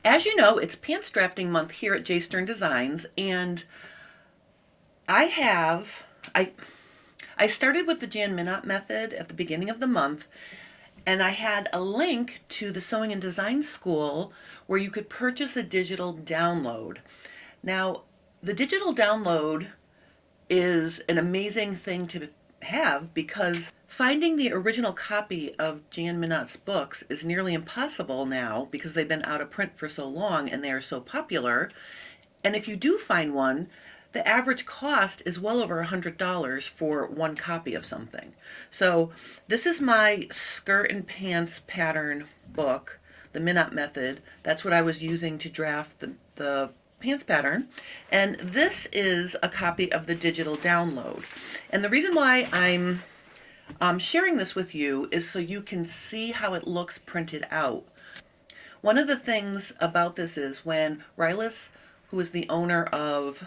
As you know, it's pants drafting month here at J Stern Designs, and I have I I started with the Jan Minott method at the beginning of the month, and I had a link to the Sewing and Design School where you could purchase a digital download. Now, the digital download is an amazing thing to have because finding the original copy of Jan Minott's books is nearly impossible now because they've been out of print for so long and they are so popular. And if you do find one, the average cost is well over $100 for one copy of something. So this is my skirt and pants pattern book, the Minott method. That's what I was using to draft the pants pattern. And this is a copy of the digital download. And the reason why I'm sharing this with you is so you can see how it looks printed out. One of the things about this is when Rylas, who is the owner of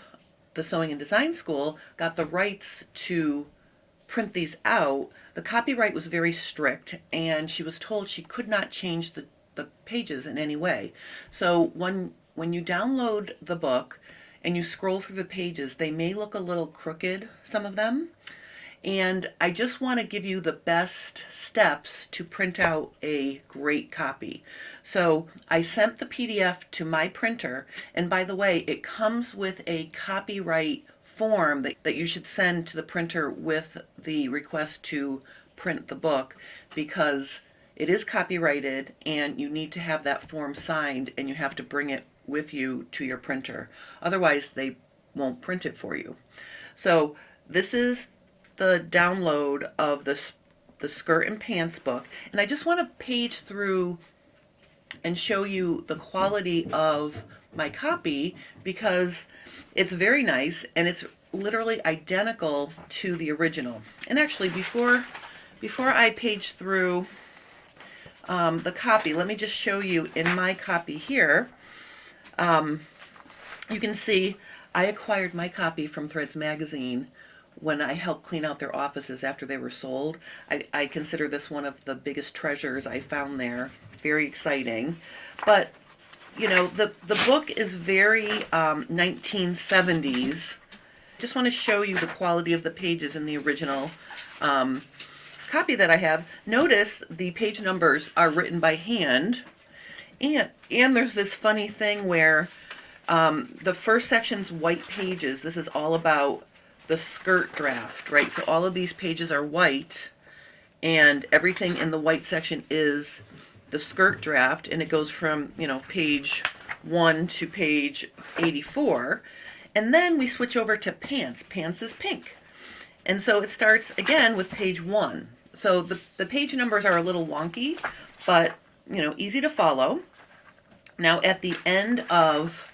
the Sewing and Design School, got the rights to print these out, the copyright was very strict and she was told she could not change the pages in any way. So when you download the book and you scroll through the pages, they may look a little crooked, some of them. And I just want to give you the best steps to print out a great copy. So I sent the PDF to my printer, and by the way, it comes with a copyright form that you should send to the printer with the request to print the book, because it is copyrighted and you need to have that form signed and you have to bring it with you to your printer. Otherwise, they won't print it for you. So this is the download of the skirt and pants book, and I just want to page through and show you the quality of my copy because it's very nice and it's literally identical to the original. And actually, before I page through the copy, let me just show you in my copy here. You can see I acquired my copy from Threads Magazine when I helped clean out their offices after they were sold. I consider this one of the biggest treasures I found there. Very exciting. But, you know, the book is very 1970s. Just want to show you the quality of the pages in the original copy that I have. Notice the page numbers are written by hand. And there's this funny thing where the first section's white pages. This is all about the skirt draft, right? So all of these pages are white and everything in the white section is the skirt draft, and it goes from, you know, page 1 to page 84. And then we switch over to pants. Pants is pink. And so it starts again with page 1. So the page numbers are a little wonky, but, you know, easy to follow. Now at the end of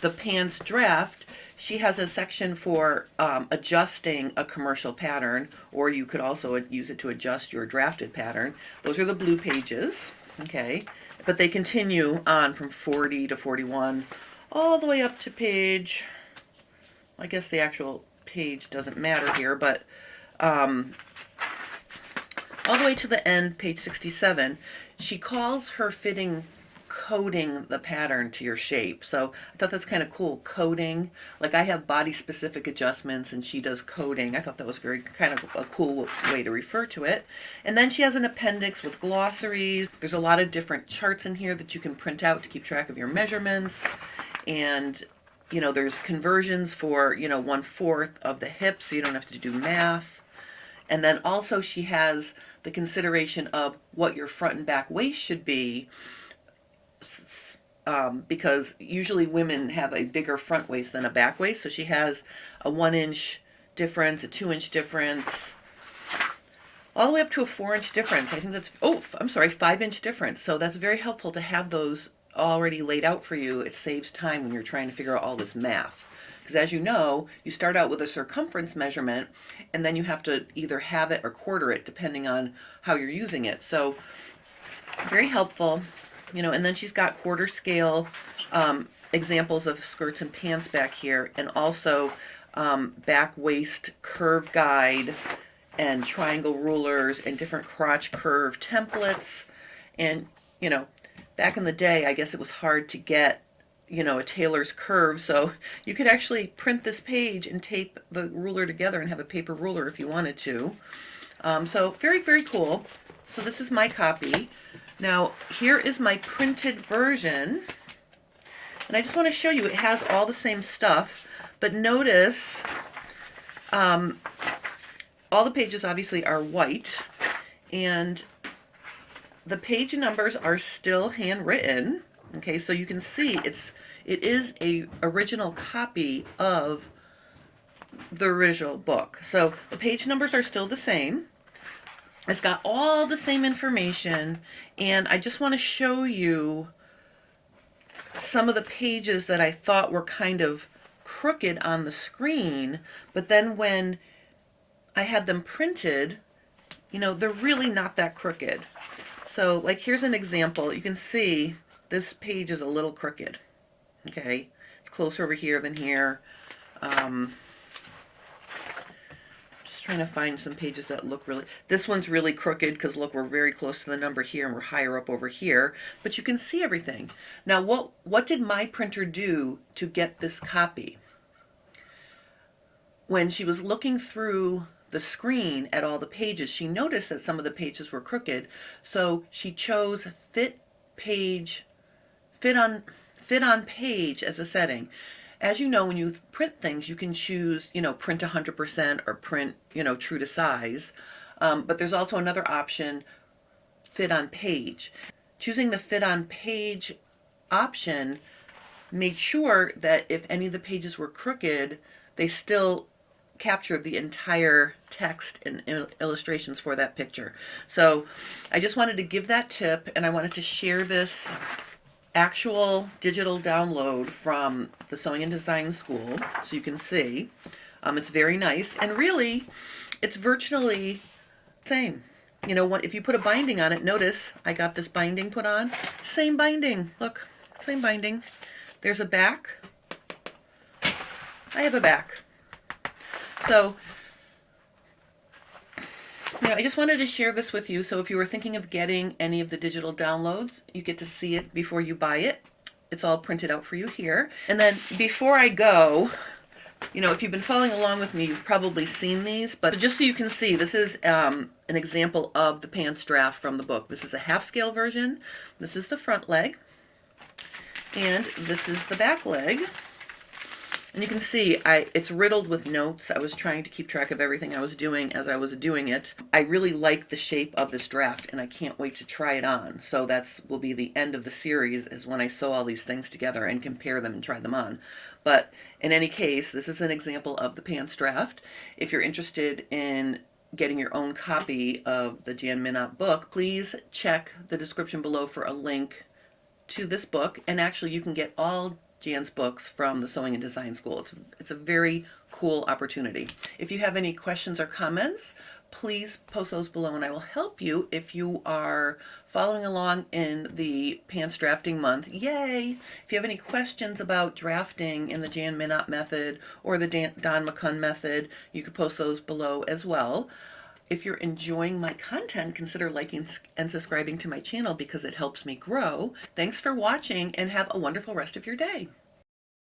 the pants draft, she has a section for adjusting a commercial pattern, or you could also use it to adjust your drafted pattern. Those are the blue pages, okay? But they continue on from 40 to 41, all the way up to page, I guess the actual page doesn't matter here, but all the way to the end, page 67. She calls her fitting coding the pattern to your shape. So I thought that's kind of cool, coding. Like I have body specific adjustments and she does coding. I thought that was very kind of a cool way to refer to it. And then she has an appendix with glossaries. There's a lot of different charts in here that you can print out to keep track of your measurements. And, you know, there's conversions for, you know, 1/4 of the hip, so you don't have to do math. And then also she has the consideration of what your front and back waist should be, because usually women have a bigger front waist than a back waist. So she has a 1-inch difference, a 2-inch difference, all the way up to a 4-inch difference. I think that's, 5-inch difference. So that's very helpful to have those already laid out for you. It saves time when you're trying to figure out all this math. Because as you know, you start out with a circumference measurement and then you have to either have it or quarter it depending on how you're using it. So very helpful. You know, and then she's got quarter scale examples of skirts and pants back here, and also back waist curve guide and triangle rulers and different crotch curve templates. And, you know, back in the day, I guess it was hard to get, a tailor's curve, so you could actually print this page and tape the ruler together and have a paper ruler if you wanted to. So very, very cool. So this is my copy. Now, here is my printed version. And I just want to show you, it has all the same stuff, but notice all the pages obviously are white, and the page numbers are still handwritten. Okay, so you can see it is a original copy of the original book. So the page numbers are still the same. It's got all the same information, and I just want to show you some of the pages that I thought were kind of crooked on the screen, but then when I had them printed, they're really not that crooked. So like here's an example. You can see this page is a little crooked. Okay, it's closer over here than here. Just trying to find some pages that look really, this one's really crooked because look, we're very close to the number here and we're higher up over here, but you can see everything. Now what did my printer do to get this copy? When she was looking through the screen at all the pages, she noticed that some of the pages were crooked, so she chose fit on page as a setting. As you know, when you print things, you can choose, print 100% or print, true to size. But there's also another option, fit on page. Choosing the fit on page option made sure that if any of the pages were crooked, they still captured the entire text and illustrations for that picture. So I just wanted to give that tip, and I wanted to share this actual digital download from the Sewing and Design School so you can see. It's very nice, and really it's virtually the same. If you put a binding on it, notice I got this binding put on. Same binding. Look, same binding. There's a back. I have a back. So, I just wanted to share this with you. So if you were thinking of getting any of the digital downloads, you get to see it before you buy it. It's all printed out for you here. And then before I go, if you've been following along with me, you've probably seen these, but just so you can see, this is an example of the pants draft from the book. This is a half scale version. This is the front leg, and this is the back leg. And you can see it's riddled with notes. I was trying to keep track of everything I was doing as I was doing it. I really like the shape of this draft, and I can't wait to try it on. So will be the end of the series, is when I sew all these things together and compare them and try them on. But in any case, this is an example of the pants draft. If you're interested in getting your own copy of the Jan Minott book, please check the description below for a link to this book. And actually, you can get all Jan's books from the Sewing and Design School. It's a very cool opportunity. If you have any questions or comments, please post those below and I will help you if you are following along in the pants drafting month. Yay! If you have any questions about drafting in the Jan Minott method or the Don McCunn method, you could post those below as well. If you're enjoying my content, consider liking and subscribing to my channel because it helps me grow. Thanks for watching and have a wonderful rest of your day.